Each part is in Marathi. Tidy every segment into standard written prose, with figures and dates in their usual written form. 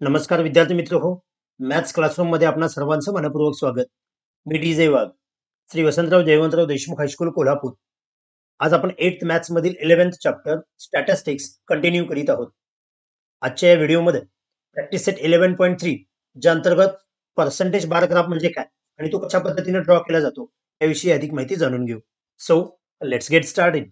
नमस्कार विद्यार्थी मित्र हो. मॅथ्स क्लासरूम मध्ये आपणा सर्वांचं मनपूर्वक स्वागत. मी डी जे वाघ, श्री वसंतराव जयवंतराव देशमुख हायस्कूल कोल्हापूर. आज आपण 8th मॅथ्स मधील 11th चॅप्टर स्टॅटिस्टिक्स कंटिन्यू करीत आहोत. आजच्या या व्हिडिओमध्ये प्रॅक्टिस सेट 11.3 ज्या अंतर्गत पर्सेंटेज बार ग्राफ म्हणजे काय आणि तो कशा पद्धतीने ड्रॉ केला जातो याविषयी अधिक माहिती जाणून घेऊ. So let's get started.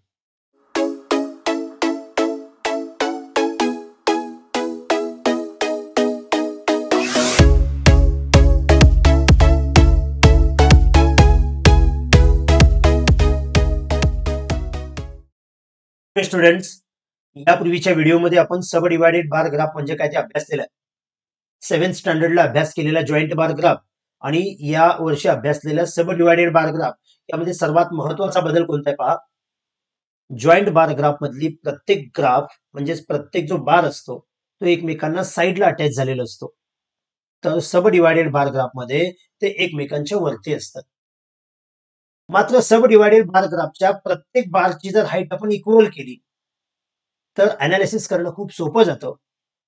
Students, यापूर्वीच्या व्हिडिओमध्ये आपण सब डिवायडेड बार ग्राफ म्हणजे काय ते अभ्यासलेला आहे. 7th स्टँडर्डला अभ्यास केलेला जॉईंट बार ग्राफ आणि या वर्षी अभ्यासलेला सब डिवायडेड बार ग्राफ यामध्ये सर्वात महत्वाचा बदल कोणता आहे पहा. जॉईंट बार ग्राफ मधली प्रत्येक ग्राफ म्हणजे प्रत्येक जो बार असतो तो एकमेकांना साईडला अटॅच झालेला असतो. तर सब डिवायडेड बार ग्राफ मध्ये ते एकमेकांच्या वरती असतात. मात्र सब डिवायडेड बार ग्राफच्या प्रत्येक बारची जर हाईट आपण इक्वल केली तर अनालिसिस करणं खूप सोपं जातं.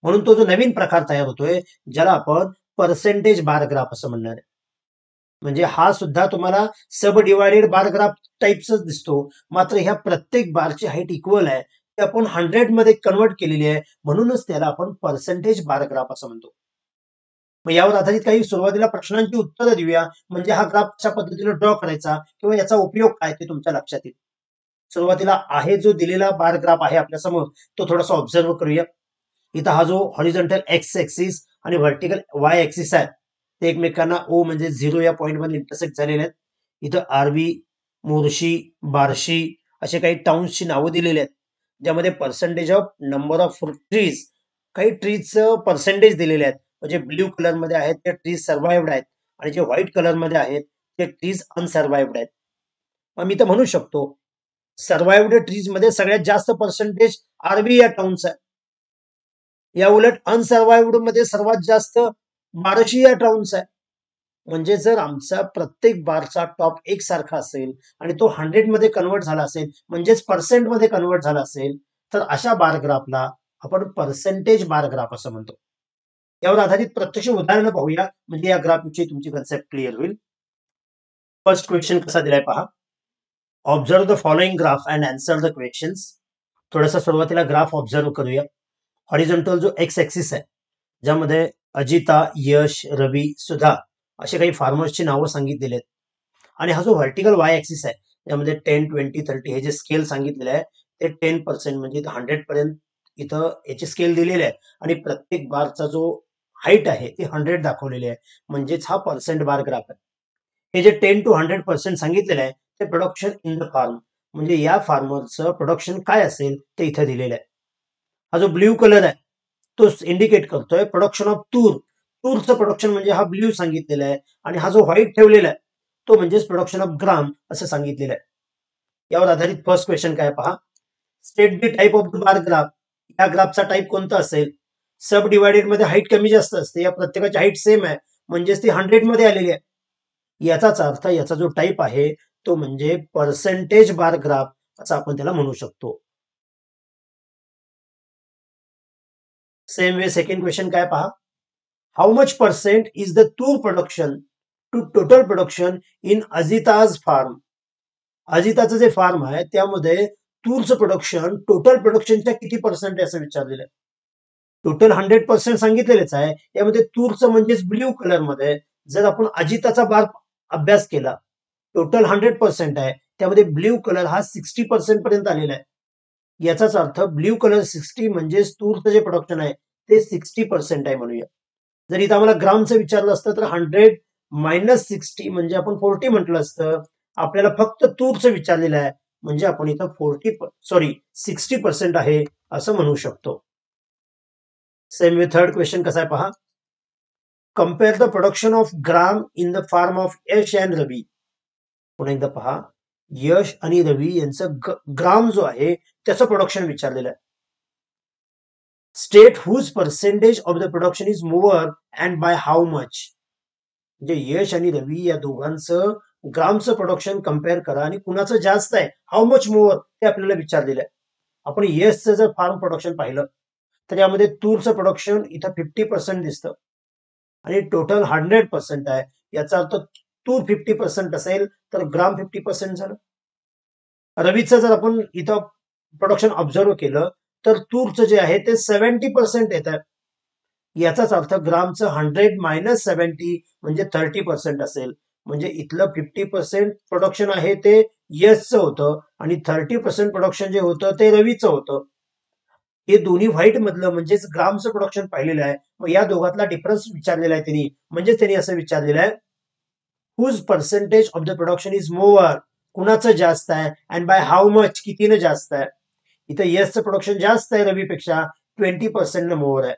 म्हणून तो जो नवीन प्रकार तयार होतोय ज्याला आपण पर्सेंटेज बार ग्राफ असं म्हणणार आहे. म्हणजे हा सुद्धा तुम्हाला सब डिवायडेड बार ग्राफ टाइपच दिसतो, मात्र ह्या प्रत्येक बारची हाईट इक्वल आहे, ते आपण 100 मध्ये कन्वर्ट केलेली आहे, म्हणूनच त्याला आपण पर्सेंटेज बार ग्राफ असं म्हणतो. मग यावर आधारित काही सुरुवातीला प्रश्नांची उत्तरं देऊया, म्हणजे हा ग्राफ कशा पद्धतीने ड्रॉ करायचा किंवा याचा उपयोग काय ते तुमच्या लक्षात येईल. सुरुवातीला आहे जो दिलेला बार ग्राफ आहे आपल्या समोर तो थोडासा ऑब्झर्व करूया. इथं हा जो हॉरिझॉन्टल एक्स एक्सिस आणि व्हर्टिकल वाय एक्सिस आहे ते एकमेकांना ओ म्हणजे 0 या पॉइंट मध्ये इंटरसेक्ट झालेले आहेत. इथं आरवी, मोर्शी, बार्शी असे काही टाउन्सची नावं दिलेली आहेत, ज्यामध्ये percentage of number of trees, काही ट्रीजचं पर्सेंटेज दिलेले आहेत. म्हणजे ब्ल्यू कलर मध्ये आहेत ते ट्रीज सर्वाइव्ड आहेत आणि जे व्हाईट कलर मध्ये आहेत ते ट्रीज अनसर्वाइव्ड आहेत. मग मी तर म्हणू शकतो सर्वाइव्ड ट्रीज मध्ये सगळ्यात जास्त पर्सेंटेज आरबी या टाउन्स आहे. या उलट अनसर्वाइव्ड मध्ये सर्वात जास्त बार्शी या टाउन्स आहे. म्हणजे जर आमचा प्रत्येक बारचा टॉप एक सारखा असेल आणि तो 100 मध्ये कन्वर्ट झाला असेल म्हणजेच पर्सेंट मध्ये कन्वर्ट झाला असेल तर अशा बार ग्राफला आपण पर्सेंटेज बार ग्राफ असं म्हणतो. यावर आधारित प्रत्यक्ष उदाहरणं पाहूया, म्हणजे या ग्राफ विषयी तुमची कन्सेप्ट क्लिअर होईल. फर्स्ट क्वेश्चन कसा दिलाय पहा. Observe the following graph and answer the questions. थोडासा सुरुवातीला ग्राफ ऑब्झर्व करूया. हॉरिझॉन्टल जो एक्स एक्सिस आहे ज्यामध्ये अजिता, यश, रवी, सुधा असे काही फार्मर्सची नावं सांगितलेली आहेत. आणि हा जो व्हर्टिकल वाय एक्सिस आहे त्यामध्ये 10, 20, 30 हे जे स्केल सांगितलेले आहे ते 10% म्हणजे 100 पर्यंत इथं याची स्केल दिलेली आहे. आणि प्रत्येक बारचा जो हाईट आहे ती 100 दाखवलेली आहे, म्हणजेच हा पर्सेंट बार ग्राफ आहे. हे जे 10 to 100% सांगितलेलं आहे ते प्रोडक्शन इन द फार्म, म्हणजे या फार्मरचं प्रोडक्शन काय असेल ते इथे दिलेलं आहे. हा जो ब्ल्यू कलर आहे तो इंडिकेट करतोय प्रोडक्शन ऑफ तूर. तूरचं प्रोडक्शन म्हणजे हा ब्ल्यू सांगितलेला आहे. आणि हा जो व्हाईट ठेवलेला आहे तो म्हणजेच प्रोडक्शन ऑफ ग्राम असं सांगितलेलं आहे. यावर आधारित फर्स्ट क्वेश्चन काय पहा. State the type of the bar graph. या ग्राफचा टाइप कोणता असेल. सब डिवायडेड मध्ये हाईट कमी जास्त असते, या प्रत्येकाची हाईट सेम आहे म्हणजेच ती 100 मध्ये आलेली आहे. याचाच अर्थ याचा जो टाइप आहे तो म्हणजे पर्सेंटेज बार ग्राफ असं आपण त्याला म्हणू शकतो. सेम वे सेकंड क्वेश्चन काय पहा. How much percent is the tur production to total production in Ajita's farm. अजिताचं जे फार्म आहे त्यामध्ये तूरचं प्रोडक्शन टोटल प्रोडक्शनच्या किती पर्सेंट आहे असं विचारलेलं आहे. टोटल 100% सांगितलेलेच आहे. यामध्ये तूरचं म्हणजेच ब्ल्यू कलर मध्ये जर आपण अजिताचा बार अभ्यास केला टोटल 100% आहे, त्यामध्ये ब्ल्यू कलर हा 60% पर्यंत आलेला आहे. याचाच अर्थ ब्ल्यू कलर 60 म्हणजे तूरचं जे प्रोडक्शन आहे ते 60% आहे म्हणूया. जर इथं आम्हाला ग्रामचं विचारलं असतं तर 100 मायनस 60 म्हणजे आपण 40 म्हटलं असतं. आपल्याला फक्त तूरचं विचारलेलं आहे म्हणजे आपण इथं 60% आहे असं म्हणू शकतो. सेम वे थर्ड क्वेश्चन कसा आहे पहा. Compare the production of gram in the farm of Yash and Ravi. पुन्हा एकदा पहा, यश आणि रवी यांचं ग्राम जो आहे त्याचं प्रोडक्शन विचारलेलं आहे. State whose percentage of the production is more and by how much. म्हणजे यश आणि रवी या दोघांचं ग्रामचं प्रोडक्शन कंपेअर करा आणि कुणाचं जास्त आहे, हाऊ मच मोअर ते आपल्याला विचारलेलं आहे. आपण यशचं जर फार्म प्रोडक्शन पाहिलं तर यामध्ये तूरचं प्रोडक्शन इथं 50% दिसतं आणि टोटल 100% आहे. याचा अर्थ तूर 50% असेल तर ग्राम 50% झालं. रवीचं जर आपण इथं प्रोडक्शन ऑब्झर्व केलं तर तूरचं जे आहे ते 70% येत आहे. याचाच अर्थ ग्रामचं 100 मायनस 70 म्हणजे 30% असेल. म्हणजे इथलं 50% प्रोडक्शन आहे ते यशचं होतं आणि 30% प्रोडक्शन जे होतं ते रवीचं होतं. हे दोन्ही व्हाईट मधलं म्हणजेच ग्रामचं प्रोडक्शन पाहिलेलं आहे. मग या दोघातला डिफरन्स विचारलेला आहे त्यांनी. म्हणजेच त्यांनी असं विचारलेलं आहे, whose percentage of the production is more, कुणाचं जास्त आहे अँड बाय हाऊ मच, कितीनं जास्त आहे. इथं यशचं प्रोडक्शन जास्त आहे रवीपेक्षा, 20% मोअर आहे.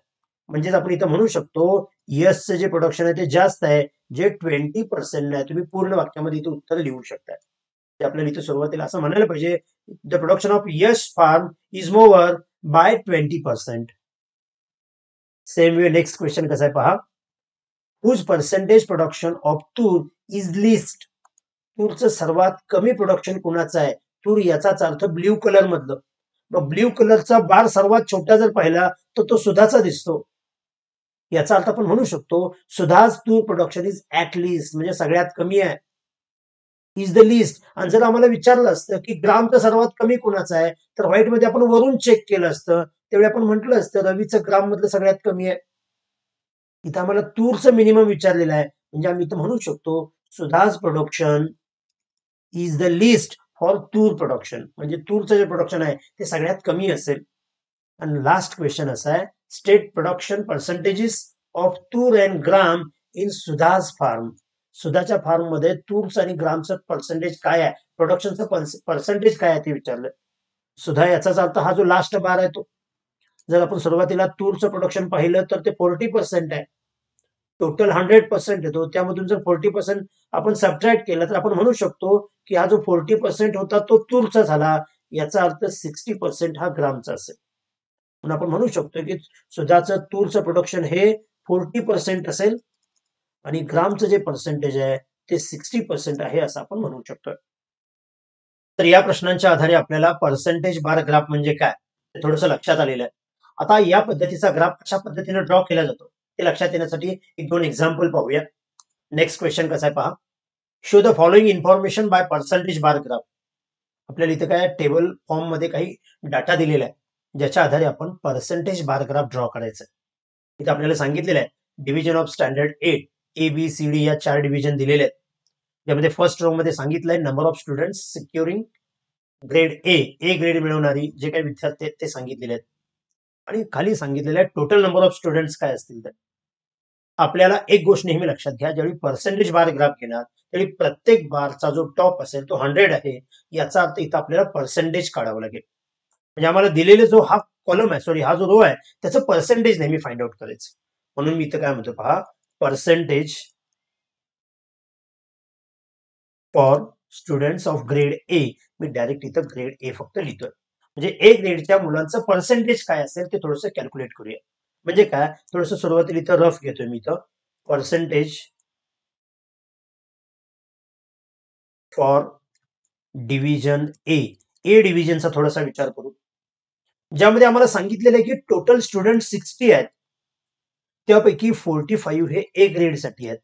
म्हणजेच आपण इथं म्हणू शकतो यशचं जे प्रोडक्शन आहे ते जास्त आहे, जे 20% आहे. तुम्ही पूर्ण वाक्यामध्ये इथे उत्तर लिहू शकता. ते आपल्याला इथे सुरुवातीला असं म्हणायला पाहिजे, the production of Yash farm is more by 20%. Same way next question कसा आहे पहा, whose percentage production of tur is least, तूरचं सर्वात कमी प्रोडक्शन कुणाचं आहे. तूर याचाच अर्थ ब्ल्यू कलर मधलं. मग ब्ल्यू कलरचा बार सर्वात छोटा जर पाहिला तर तो सुधाचा दिसतो. याचा अर्थ आपण म्हणू शकतो सुधाज तूर प्रोडक्शन इज ऍट लिस्ट, म्हणजे सगळ्यात कमी आहे. Is the list. आणि जर आम्हाला विचारलं असतं की ग्रामचं सर्वात कमी कुणाचं आहे तर व्हाईट मध्ये आपण वरून चेक केलं असतं, त्यावेळी आपण म्हटलं असतं रवीचं ग्राम मधलं सगळ्यात कमी आहे. इथं आम्हाला तूरचं मिनिमम विचारलेलं आहे, म्हणजे आम्ही इथं म्हणू शकतो Sudha's production is the list for तूर प्रोडक्शन, म्हणजे तूरचं जे प्रोडक्शन आहे ते सगळ्यात कमी असेल. आणि लास्ट क्वेश्चन असा आहे, state production percentages of tur and gram in Sudha's farm. सुधाच्या फार्म मध्ये तूरचं आणि ग्रामचं पर्सेंटेज काय आहे, प्रोडक्शनचं पर्सेंटेज काय आहे ते विचारलं. सुधा याचाच अर्थ हा जो लास्ट बार आहे तो, जर आपण सुरुवातीला तूरचं प्रोडक्शन पाहिलं तर ते 40% आहे. टोटल 100% येतो, त्यामधून जर 40% आपण सबट्रॅक्ट केलं तर आपण म्हणू शकतो की हा जो 40% होता तो तूरचा झाला. याचा अर्थ 60% हा ग्रामचा असेल. म्हणून आपण म्हणू शकतो की सुधाचं तूरचं प्रोडक्शन हे 40% असेल आणि ग्रामचं जे पर्सेंटेज आहे ते 60% आहे असं आपण म्हणू शकतो. तर या प्रश्नांच्या आधारे आपल्याला पर्सेंटेज बार ग्राफ म्हणजे काय ते थोडंसं लक्षात आलेलं आहे. आता या पद्धतीचा ग्राफ कशा पद्धतीने ड्रॉ केला जातो ते लक्षात येण्यासाठी एक दोन एक्झाम्पल पाहूया. नेक्स्ट क्वेश्चन कसा आहे पहा, show the following information bye percentage bar graph. आपल्याला इथे काय टेबल फॉर्म मध्ये काही डाटा दिलेला आहे, ज्याच्या आधारे आपण पर्सेंटेज बार ग्राफ ड्रॉ करायचं. इथे आपल्याला सांगितलेलं आहे डिव्हिजन ऑफ स्टँडर्ड 8, ABCD या 4 डिव्हिजन दिलेले आहेत. ज्यामध्ये फर्स्ट रो मध्ये सांगितलंय number of student securing grade A grade मिळवणारी जे काही विद्यार्थी आहेत ते सांगितलेले आहेत. आणि खाली सांगितलेलं आहे टोटल नंबर ऑफ स्टुडंट्स काय असतील. तर आपल्याला एक गोष्ट नेहमी लक्षात घ्या, ज्यावेळी पर्सेंटेज बार ग्राफ घेणार त्यावेळी प्रत्येक बारचा जो टॉप असेल तो 100 आहे. याचा अर्थ इथं आपल्याला पर्सेंटेज काढावं लागेल. म्हणजे आम्हाला दिलेले जो हा कॉलम आहे, सॉरी हा जो रो आहे त्याचं पर्सेंटेज नेहमी फाइंड आउट करायचं. म्हणून मी इथं काय म्हणतो पहा, percentage for students of grade A. Me direct इथं ग्रेड ए फक्त लिहितोय. म्हणजे ए ग्रेडच्या मुलांचं पर्सेंटेज काय असेल ते थोडंसं कॅल्क्युलेट करूया. म्हणजे काय, थोडंसं सुरुवातीला इथं रफ घेतोय मी इथं पर्सेंटेज फॉर डिव्हिजन ए डिव्हिजनचा थोडासा विचार करू, ज्यामध्ये आम्हाला सांगितलेलं आहे की टोटल स्टुडंट 60 आहेत, त्यापैकी 45 हे ए ग्रेडसाठी आहेत.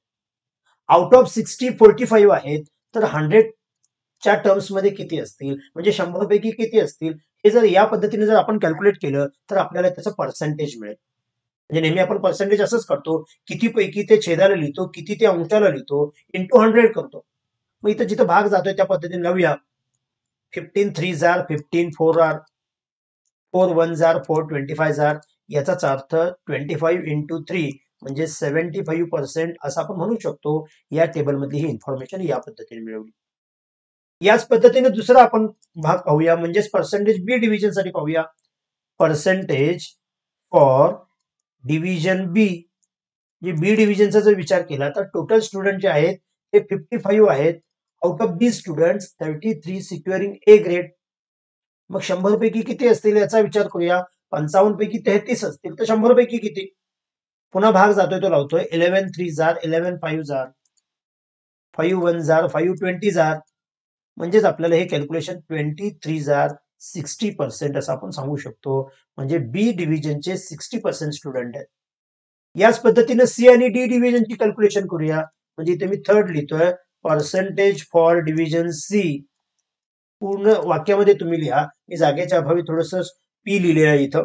आउट ऑफ 60 45 आहेत, तर 100च्या टर्म्स मध्ये किती असतील, म्हणजे 100 पैकी किती असतील, हे जर या पद्धतीने जर आपण कॅल्क्युलेट केलं तर आपल्याला त्याचं पर्सेंटेज मिळेल. म्हणजे नेहमी आपण पर्सेंटेज असंच करतो, किती पैकी ते छेदाला लिहितो, किती ते अंशाला लिहितो, इंटू 100 करतो. मग इथं जिथं भाग जातोय त्या पद्धतीने लावूया. 15 3 जार 15, 4 आर 4 1 जार 4, 25 जार. याचाच अर्थ 25 इंटू 3 म्हणजे 75% असं आपण म्हणू शकतो. या टेबल मधली ही इन्फॉर्मेशन या पद्धतीने मिळवली. याच पद्धतीने दुसरा आपण भाग पाहूया, म्हणजेच पर्सेंटेज बी डिव्हिजन साठी पाहूया. पर्सेंटेज फॉर डिव्हिजन बी, जे बी डिव्हिजनचा जर विचार केला तर टोटल स्टुडंट जे आहेत ते 55 आहेत. Out of the student 33 securing A grade. मग 100 पैकी किती असतील याचा विचार करूया. 55 पैकी 33 असतील तर 100 पैकी किती. पुन्हा भाग जातोय तो लावतोय. 11 3 जार 11 5 जार 5 1 जार 5 20 जार. म्हणजेच आपल्याला हे कॅल्क्युलेशन 23 जार 60% असं आपण सांगू शकतो. म्हणजे बी डिव्हिजनचे 60% स्टुडंट आहेत. याच पद्धतीने सी आणि डी डिव्हिजनची कॅल्क्युलेशन करूया. म्हणजे इथे मी थर्ड लिहितोय, पर्सेंटेज फॉर डिव्हिजन सी. पूर्ण वाक्यामध्ये तुम्ही लिहा. मी जागेच्या अभावी थोडस पी लिहिलेलं आहे इथं.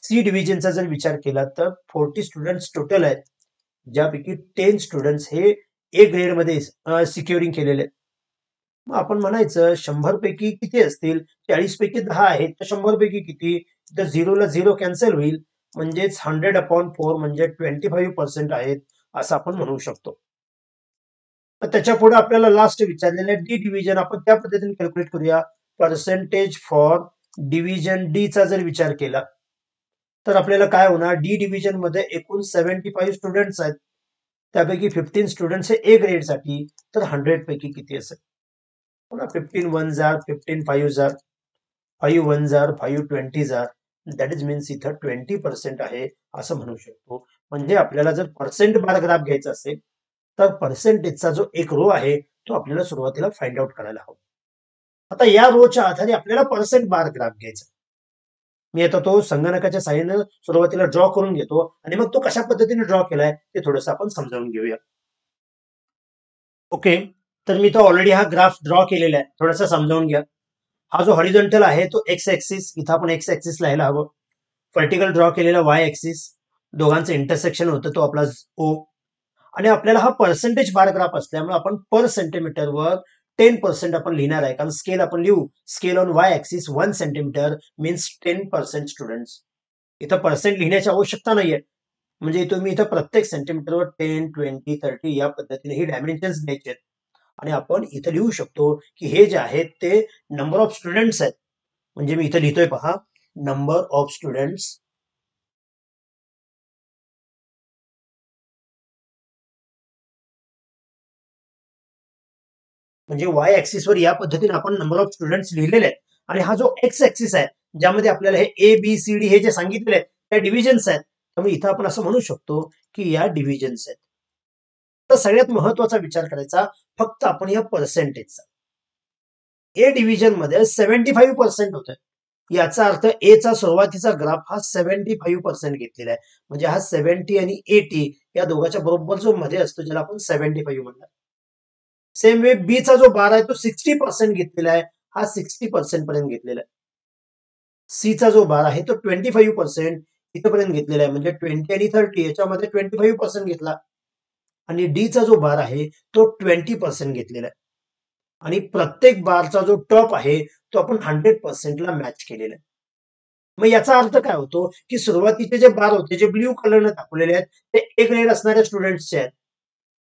सी डिव्हिजनचा जर विचार केला तर 40 स्टुडंट्स टोटल आहेत, ज्यापैकी 10 स्टुडंट्स हे ए ग्रेड मध्ये सिक्युरिंग केलेले आहेत. मग आपण म्हणायचं 100 पैकी किती असतील? 40 पैकी 10 आहेत, तर 100 पैकी किती? तर 0 ला 0 कॅन्सल होईल, म्हणजेच 100/4 म्हणजे 25% आहेत असं आपण म्हणू शकतो. तर त्याच्या पुढे आपल्याला लास्ट विचारलेलं आहे डी डिव्हिजन. आपण त्या पद्धतीने कॅल्क्युलेट करूया. पर्सेंटेज फॉर डिव्हिजन डी चा जर विचार केला तर आपल्याला काय होणार? डी डिव्हिजन मध्ये एकूण 75 स्टुडंट्स आहेत, त्यापैकी 15 स्टुडंट्स हे ए ग्रेड साठी, तर 100 पैकी किती असेल? 15 one jar, 15 five jar, 5 one jar, 5 20 jar, that is means इथं 20% आहे असं म्हणू शकतो. म्हणजे आपल्याला जर पर्सेंट बार ग्राफ घ्यायचा असेल तर पर्सेंटेजचा जो एक रो आहे तो आपल्याला सुरुवातीला फाइंड आउट करायला हवा. आता या रोच्या आधारे आपल्याला पर्सेंट बार ग्राफ घ्यायचा. मी आता तो संगणकाच्या साहाय्याने सुरुवातीला ड्रॉ करून घेतो आणि मग तो कशा पद्धतीने ड्रॉ केलाय ते थोडंसं आपण समजावून घेऊया. ओके, तर मी तो ऑलरेडी हा ग्राफ ड्रॉ केलेला आहे, थोडासा समजावून घ्या. हा जो हॉरिझॉन्टल आहे तो एक्स ऍक्सिस, इथं आपण एक्स ऍक्सिस लिहायला हवं. व्हर्टिकल ड्रॉ केलेला वाय ऍक्सिस, दोघांचं इंटरसेक्शन होतं तो आपला ओ. आणि आपल्याला हा पर्सेंटेज बार ग्राफ असल्यामुळे आपण पर सेंटीमीटरवर 10% आपण लिहिणार आहे, कारण स्केल आपण लिहू. Scale on Y axis 1 centimetre means 10% students. इथं पर्सेंट लिहिण्याची आवश्यकता नाहीये. म्हणजे तुम्ही इथं प्रत्येक सेंटीमीटरवर 10, 20, 30 या पद्धतीने ही डायमेन्शन्स द्यायचे आहेत. आणि आपण इथं लिहू शकतो की हे जे आहेत ते नंबर ऑफ स्टुडंट्स आहेत. म्हणजे मी इथं लिहितोय पहा, नंबर ऑफ स्टुडंट्स म्हणजे वाय ऍक्सिस वर या पद्धतीने आपण नंबर ऑफ स्टुडंट्स लिहिलेले आहेत. आणि हा जो एक्स ऍक्सिस आहे ज्यामध्ये आपल्याला हे ए बी सी डी हे जे सांगितलेले आहेत त्या डिव्हिजन्स आहेत. त्यामुळे इथं आपण असं म्हणू शकतो की या डिव्हिजन्स आहेत. तर सगळ्यात महत्वाचा विचार करायचा फक्त आपण या पर्सेंटेजचा. ए डिव्हिजन मध्ये 75% होत. याचा अर्थ ए चा सुरुवातीचा ग्राफ हा 75% घेतलेला आहे. म्हणजे हा 70 आणि 80 या दोघांच्या बरोबर जो मध्ये असतो ज्याला आपण 75 म्हणतात. सेम वे बी चा जो बार आहे तो 60% घेतलेला आहे, हा 60% पर्यंत घेतलेला आहे. सी चा जो बार आहे तो 25% इथपर्यंत घेतलेला आहे, म्हणजे 20 आणि 30 याच्यामध्ये 25% घेतला. आणि डी चा जो बार आहे तो 20% घेतलेला आहे. आणि प्रत्येक बारचा जो टॉप आहे तो आपण 100% ला मॅच केलेला आहे. मग याचा अर्थ काय होतो की सुरुवातीचे जे बार होते जे ब्ल्यू कलरने दाखवलेले आहेत ते ए ग्रेड असणाऱ्या स्टुडंट्सचे आहेत,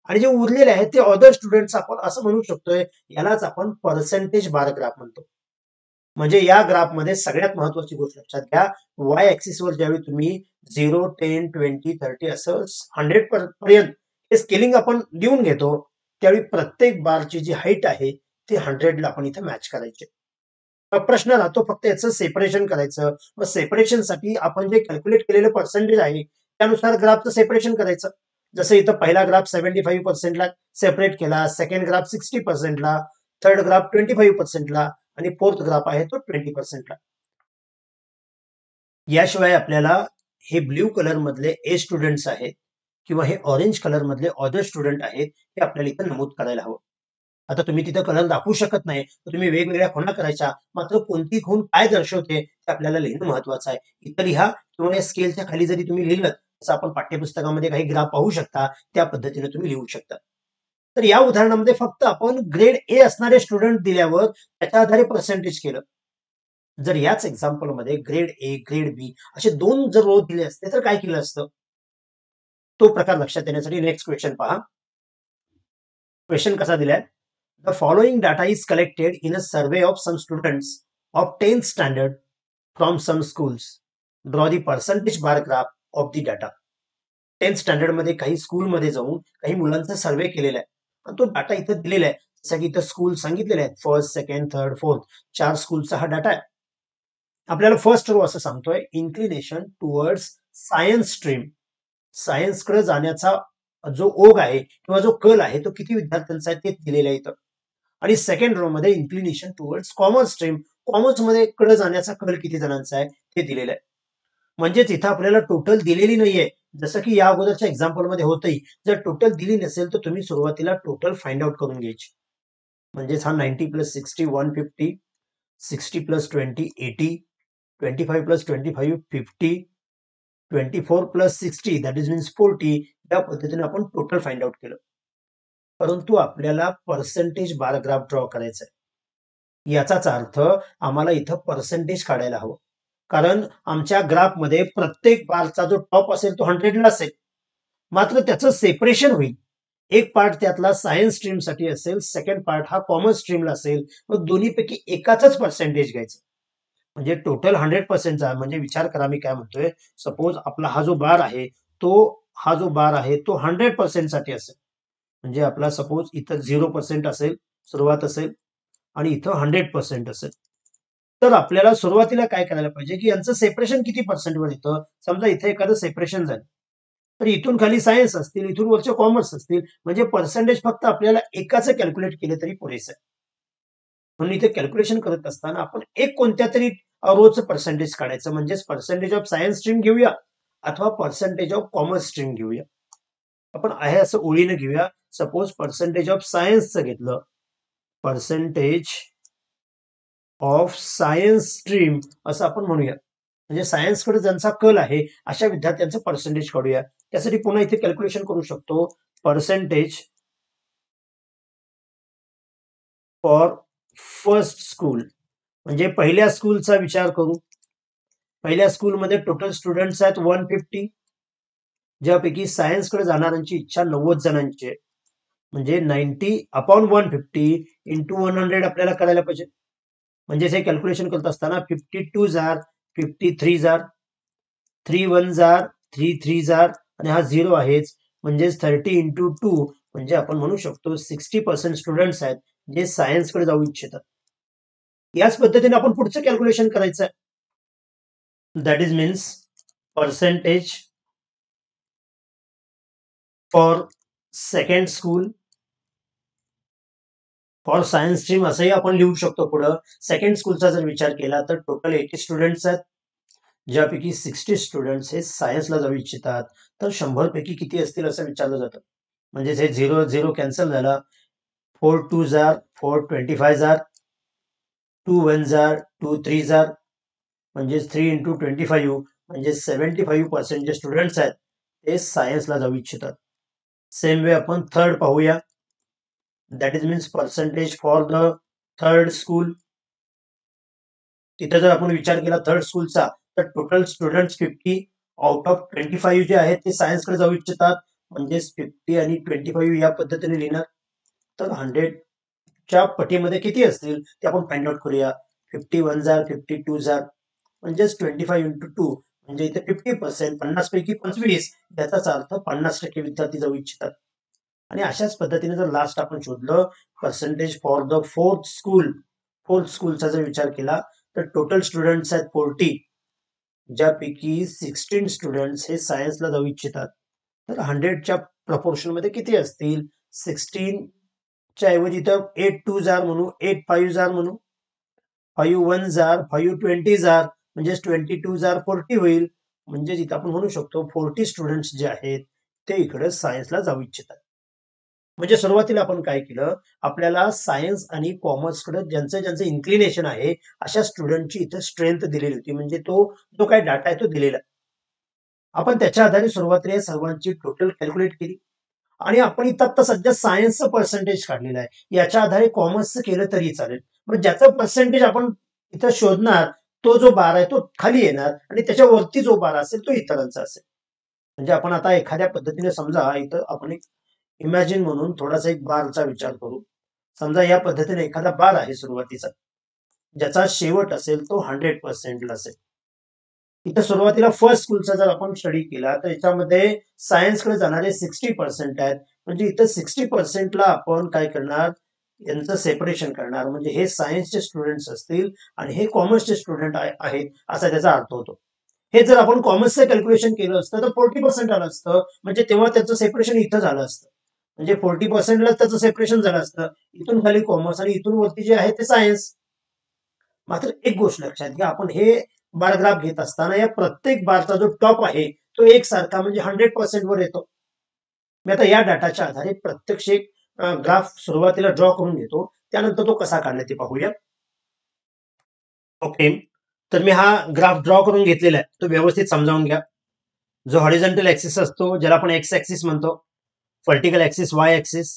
आणि जे उरलेले आहेत ते अदर स्टुडंट्स आपण असं म्हणू शकतोय. यालाच आपण पर्सेंटेज बार ग्राफ म्हणतो. म्हणजे या ग्राफमध्ये सगळ्यात महत्वाची गोष्ट लक्षात घ्या, वाय ऍक्सिस वर ज्यावेळी तुम्ही 0, 10, 20, 30 असं 100 पर्यंत हे स्केलिंग आपण लिहून घेतो, त्यावेळी प्रत्येक बारची जी हाईट आहे ती 100 ला आपण इथे मॅच करायची. मग प्रश्न राहतो फक्त याचं सेपरेशन करायचं. मग सेपरेशनसाठी आपण जे कॅल्क्युलेट केलेलं पर्सेंटेज आहे त्यानुसार ग्राफचं सेपरेशन करायचं. जसं इथं पहिला ग्राफ 75% ला सेपरेट केला, सेकंड ग्राफ 60% ला, थर्ड ग्राफ 25% ला, आणि फोर्थ ग्राफ आहे तो 20% ला. याशिवाय आपल्याला हे ब्ल्यू कलर मधले ए स्टुडंट्स आहेत किंवा हे ऑरेंज कलर मधले अदर स्टुडंट आहेत हे आपल्याला इथं नमूद करायला हवं. आता तुम्ही तिथं कलर दाखवू शकत नाही, तर तुम्ही वेगवेगळ्या खुणा करायच्या. मात्र कोणती खूण काय दर्शवते ते आपल्याला लिहिणं महत्वाचं आहे. इथं लिहा किंवा या स्केलच्या खाली जरी तुम्ही लिहिलं, तसं आपण पाठ्यपुस्तकामध्ये काही ग्राफ पाहू शकता, त्या पद्धतीने तुम्ही लिहू शकता. तर या उदाहरणामध्ये फक्त आपण ग्रेड ए असणारे स्टुडंट दिल्यावर त्याच्या आधारे पर्सेंटेज केलं. जर याच एक्झाम्पल मध्ये ग्रेड ए ग्रेड बी असे दोन जर रो दिले असते तर काय केलं असतं? तो प्रकार लक्षात येण्यासाठी नेक्स्ट क्वेश्चन पहा. क्वेश्चन कसा दिलाय? The following data is collected in a survey of some students of 10th standard from some schools. Draw the percentage bar graph of the data. 10th standard मध्ये काही स्कूलमध्ये जाऊन काही मुलांचा सर्वे केलेला आहे आणि तो डाटा इथं दिलेला आहे. जसं की इथं स्कूल सांगितलेले आहेत, फर्स्ट, सेकंड, थर्ड, फोर्थ, 4 स्कूलचा हा डाटा आहे. आपल्याला फर्स्ट रो असं सांगतोय, इन्क्लिनेशन टुवर्ड्स सायन्स स्ट्रीम. सायन्सकडे जाण्याचा जो ओघ आहे किंवा जो कल आहे तो किती विद्यार्थ्यांचा आहे ते दिलेलं आहे इथं. आणि सेकंड रो मध्ये इन्क्लिनेशन टुवर्ड्स कॉमर्स स्ट्रीम, कॉमर्समध्ये कडे जाण्याचा कल किती जणांचा आहे ते दिलेलं आहे. म्हणजेच इथं आपल्याला टोटल दिलेली नाहीये, जसं की या अगोदरच्या एक्झाम्पलमध्ये होतही. जर टोटल दिली नसेल तर तुम्ही सुरुवातीला टोटल फाइंड आउट करून घ्यायची. म्हणजेच हा 90+60 150, 60+20 80, 25+25 50, 24+60 दॅट इज मीन्स 40. या पद्धतीने आपण टोटल फाइंड आउट केलं. परंतु आपल्याला पर्सेंटेज बार ग्राफ ड्रॉ करायचा आहे. याचाच अर्थ आम्हाला इथं पर्सेंटेज काढायला हवं. कारण आमच्या ग्राफमध्ये प्रत्येक बारचा जो टॉप असेल तो 100ला असेल, मात्र त्याचं सेपरेशन होईल. एक पार्ट त्यातला सायन्स स्ट्रीमसाठी असेल, सेकंड पार्ट हा कॉमर्स स्ट्रीमला असेल. मग दोन्हीपैकी एकाच पर्सेंटेज घ्यायचं. म्हणजे टोटल 100%चा म्हणजे विचार करा मी काय म्हणतोय. सपोज आपला हा जो बार आहे हा जो बार आहे तो 100% साठी असेल. म्हणजे आपला सपोज इथं 0% असेल, सुरुवात असेल आणि इथं 100% असेल. तर आपल्याला सुरुवातीला काय करायला पाहिजे की यांचं सेपरेशन किती पर्सेंटवर येतं. समजा इथे एखादं सेपरेशन झालं तर इथून खाली सायन्स असतील, इथून वरचे कॉमर्स असतील. म्हणजे पर्सेंटेज फक्त आपल्याला एकाचं कॅल्क्युलेट केलं तरी पुरेसं आहे. म्हणून इथे कॅल्क्युलेशन करत असताना आपण एक कोणत्या तरी रोजचं पर्सेंटेज काढायचं. म्हणजेच पर्सेंटेज ऑफ सायन्स स्ट्रीम घेऊया अथवा पर्सेंटेज ऑफ कॉमर्स स्ट्रीम घेऊया. आपण आहे असं ओळीनं घेऊया. सपोज पर्सेंटेज ऑफ सायन्सचं घेतलं, पर्सेंटेज ऑफ सायन्स स्ट्रीम असं आपण म्हणूया. म्हणजे सायन्सकडे ज्यांचा कल आहे अशा विद्यार्थ्यांचं पर्सेंटेज काढूया. त्यासाठी पुन्हा इथे कॅल्क्युलेशन करू शकतो. पर्सेंटेज फॉर फर्स्ट स्कूल म्हणजे पहिल्या स्कूलचा विचार करू. पहिल्या स्कूलमध्ये टोटल स्टुडंट्स आहेत 150, ज्यापैकी सायन्सकडे जाणाऱ्यांची इच्छा 90 जणांची आहे. म्हणजे 90/150 इंटू 100 आपल्याला करायला पाहिजे. म्हणजेच हे कॅल्क्युलेशन करत असताना 52 जार 53 जार 31 जार 33 जार आणि हा 0 आहेच. म्हणजेच 30 इंटू 2 म्हणजे आपण म्हणू शकतो 60% स्टुडंट्स आहेत जे सायन्सकडे जाऊ इच्छितात. याच पद्धतीने आपण पुढचं कॅल्क्युलेशन करायचं आहे. That is means percentage for second school for science stream असंही आपण लिहू शकतो. पुढं सेकंड स्कूलचा जर विचार केला तर टोटल 80 स्टुडंट्स आहेत, ज्यापैकी 60 स्टुडंट्स हे सायन्सला जाऊ इच्छितात. तर 100 पैकी किती असतील असं विचारलं जातं. म्हणजेच हे 0 कॅन्सल झाला. 4 2 जार 4 25 जार 2 1 जार 2 3 जार म्हणजेच 3 इंटू 25 म्हणजे 75% जे स्टुडंट्स आहेत ते सायन्सला जाऊ इच्छितात. सेम वे आपण थर्ड पाहूया. That is means percentage for the third school. तिथे जर आपण विचार केला थर्ड स्कूलचा तर टोटल स्टुडंट्स 50 आउट ऑफ 25 जे आहेत ते सायन्सकडे जाऊ इच्छितात. म्हणजेच 50 आणि 25 या पद्धतीने लिहिणार. तर 100च्या पटीमध्ये किती असतील ते आपण फाइंड आउट करूया. 51 जार 52 जार म्हणजेच 25 इंटू 2 म्हणजे इथे 50%, 50 पैकी 25 याचाच अर्थ 50% विद्यार्थी जाऊ इच्छितात. आणि अशाच पद्धतीने जर लास्ट आपण शोधलं पर्सेंटेज फॉर द फोर्थ स्कूलचा जर विचार केला तर टोटल स्टुडंट्स आहेत 40, ज्यापैकी 16 स्टुडंट्स हे सायन्सला जाऊ इच्छितात. तर 100च्या प्रपोर्शन मध्ये किती असतील. 16च्या ऐवजी तर 8 2 जार म्हणू, 8 5 जार म्हणू, 5 1 जार 5 20 जार म्हणजेच 22 जार 40 होईल. म्हणजेच इथं आपण म्हणू शकतो 40 स्टुडंट्स जे आहेत ते इकडे सायन्सला जाऊ इच्छितात. म्हणजे सुरुवातीला आपण काय केलं, आपल्याला सायन्स आणि कॉमर्सकडे ज्यांचं इन्क्लिनेशन आहे अशा स्टुडंटची इथं स्ट्रेंथ दिलेली होती. म्हणजे तो जो काही डाटा आहे तो दिलेला. आपण त्याच्या आधारे सुरुवातीला या सर्वांची टोटल कॅल्क्युलेट केली आणि आपण इथं आता सध्या सायन्सचं पर्सेंटेज काढलेलं आहे. याच्या आधारे कॉमर्सचं केलं तरी चालेल. मग ज्याचं पर्सेंटेज आपण इथं शोधणार तो जो बार आहे तो खाली येणार आणि त्याच्यावरती जो बार असेल तो इतरांचा असेल. म्हणजे आपण आता एखाद्या पद्धतीने समजा इथं आपण एक इमॅजिन म्हणून थोडासा एक बारचा विचार करू. समजा या पद्धतीने एखादा बार आहे सुरुवातीचा, ज्याचा शेवट असेल तो 100% असेल. इथं सुरुवातीला फर्स्ट स्कूलचा जर आपण स्टडी केला तर याच्यामध्ये सायन्सकडे जाणारे 60% आहेत. म्हणजे इथं 60%ला आपण काय करणार, यांचं सेपरेशन करणार. म्हणजे हे सायन्सचे स्टुडंट्स असतील आणि हे कॉमर्सचे स्टुडंट आहेत असा त्याचा अर्थ होतो. हे जर आपण कॉमर्सचं कॅल्क्युलेशन केलं असतं तर 40% आलं असतं. म्हणजे तेव्हा त्याचं सेपरेशन इथं झालं असतं. म्हणजे 40%ला त्याचं सेपरेशन झालं असतं. इथून खाली कॉमर्स आणि इथून वरती जे आहे ते सायन्स. मात्र एक गोष्ट लक्षात घ्या, आपण हे बार ग्राफ घेत असताना या प्रत्येक बारचा जो टॉप आहे तो एकसारखा म्हणजे 100% वर येतो. मी आता या डाटाच्या आधारे प्रत्यक्ष एक ग्राफ सुरुवातीला ड्रॉ करून घेतो, त्यानंतर तो कसा काढला ते पाहूया. ओके, तर मी हा ग्राफ ड्रॉ करून घेतलेला आहे, तो व्यवस्थित समजावून घ्या. जो हॉरिझॉन्टल ऍक्सिस असतो, ज्याला आपण एक्स ऍक्सिस म्हणतो, व्हर्टिकल ऍक्सिस वाय ऍक्सिस,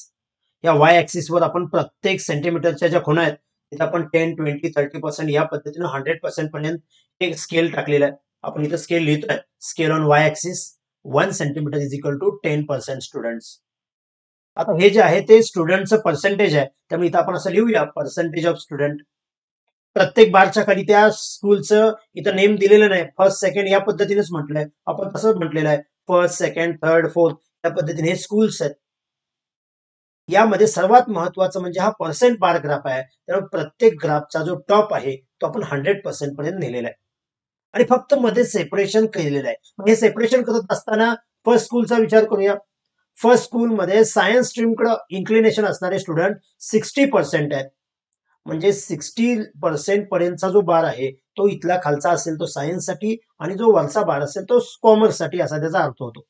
या वाय ऍक्सिस वर आपण प्रत्येक सेंटीमीटरच्या ज्या खुणा आहेत तिथे आपण 10, 20, 30% या पद्धतीने 100% पर्यंत एक स्केल टाकलेला आहे. आपण इथं स्केल लिहितोय, scale on Y axis 1 centimetre is equal to 10% students. आता हे जे आहे ते स्टुडंटचं पर्सेंटेज आहे, त्यामुळे इथं आपण असं लिहूया पर्सेंटेज ऑफ स्टुडंट. प्रत्येक बारच्या खाली त्या स्कूलचं इथं नेम दिलेलं नाही, फर्स्ट सेकंड या पद्धतीनेच म्हटलंय, आपण तसंच म्हटलेलं आहे फर्स्ट सेकंड थर्ड फोर्थ या पद्धतीने हे स्कूल्स आहेत. यामध्ये सर्वात महत्वाचं म्हणजे हा पर्सेंट बार ग्राफ आहे, त्यामुळे प्रत्येक ग्राफचा जो टॉप आहे तो आपण 100% पर्यंत नेलेला आहे आणि फक्त मध्ये सेपरेशन केलेलं आहे. हे सेपरेशन करत असताना फर्स्ट स्कूलचा विचार करूया. फर्स्ट स्कूलमध्ये सायन्स स्ट्रीमकडे इन्क्लिनेशन असणारे स्टुडंट 60% आहेत, म्हणजे 60% पर्यंतचा जो बार आहे तो इथला खालचा असेल तो सायन्ससाठी आणि जो वरचा बार असेल तो कॉमर्ससाठी असा त्याचा अर्थ होतो.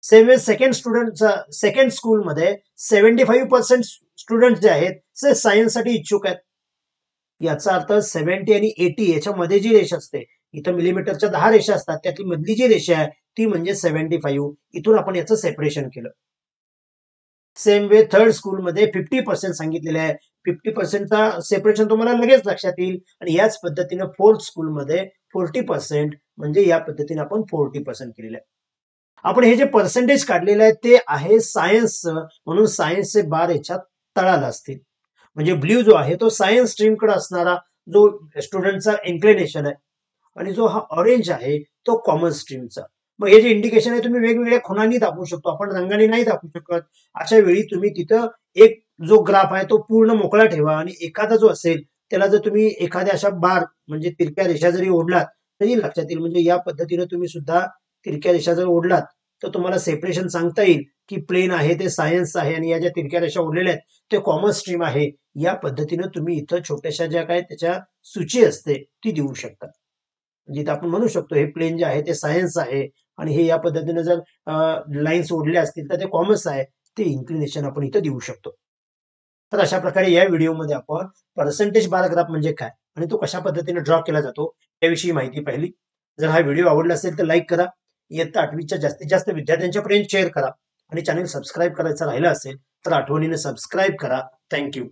सेकंड स्टुडंटचा सेकंड स्कूलमध्ये 75% स्टुडंट जे आहेत ते सायन्ससाठी इच्छुक आहेत. याचा अर्थ 70 आणि 80 याच्यामध्ये जी रेषा असते, इथं मिलीमीटरच्या 10 रेषा असतात, त्यातली मधली जी रेषा आहे ती म्हणजे 75. इथून आपण याचं सेपरेशन केलं. सेम वे थर्ड स्कूलमध्ये 50% सांगितलेलं आहे. 50%चा सेपरेशन तुम्हाला लगेच लक्षात येईल आणि याच पद्धतीनं फोर्थ स्कूलमध्ये 40% म्हणजे या पद्धतीने आपण 40% केलेलं आहे. आपण हे जे पर्सेंटेज काढलेलं आहे ते आहे सायन्सचं, म्हणून सायन्सचे बार याच्यात तळाला असतील. म्हणजे ब्ल्यू जो आहे तो सायन्स स्ट्रीमकडे असणारा जो स्टुडंटचा इन्क्लिनेशन आहे आणि जो हा ऑरेंज आहे तो कॉमर्स स्ट्रीमचा. मग हे जे इंडिकेशन आहे तुम्ही वेगवेगळ्या खुणांनी दाखवू शकतो, आपण रंगाने नाही दाखवू शकत. अशा वेळी तुम्ही तिथं एक जो ग्राफ आहे तो पूर्ण मोकळा ठेवा आणि एखादा जो असेल त्याला जर तुम्ही एखाद्या अशा बार म्हणजे तिरक्या रेषा जरी ओढलात तरी लक्षात येईल. म्हणजे या पद्धतीने तुम्ही सुद्धा तिरक्या रेषा जर ओढलात तर तुम्हाला सेपरेशन सांगता येईल की प्लेन आहे ते सायन्स आहे आणि या ज्या तिरक्या रेषा ओढलेल्या आहेत ते कॉमर्स स्ट्रीम आहे. या पद्धतीने तुम्ही इथं छोट्याशा ज्या काय त्याच्या सूची असते ती देऊ शकता. जिथं आपण म्हणू शकतो हे प्लेन जे आहे ते सायन्स आहे आणि हे या पद्धतीने जर लाईन्स ओढल्या असतील तर ते कॉमर्स आहे, ते इन्क्लिनेशन आपण इथं देऊ शकतो. तर अशा प्रकारे या व्हिडिओमध्ये आपण पर्सेंटेज बार ग्राफ म्हणजे काय आणि तो कशा पद्धतीने ड्रॉ केला जातो याविषयी माहिती पाहिली. जर हा व्हिडिओ आवडला असेल तर लाईक करा, इयत्ता 8वीच्या जास्तीत जास्त विद्यार्थ्यांच्यापर्यंत शेअर करा आणि चॅनल सबस्क्राईब करायचं राहिलं असेल तर आठवणीने सबस्क्राईब करा. थँक्यू.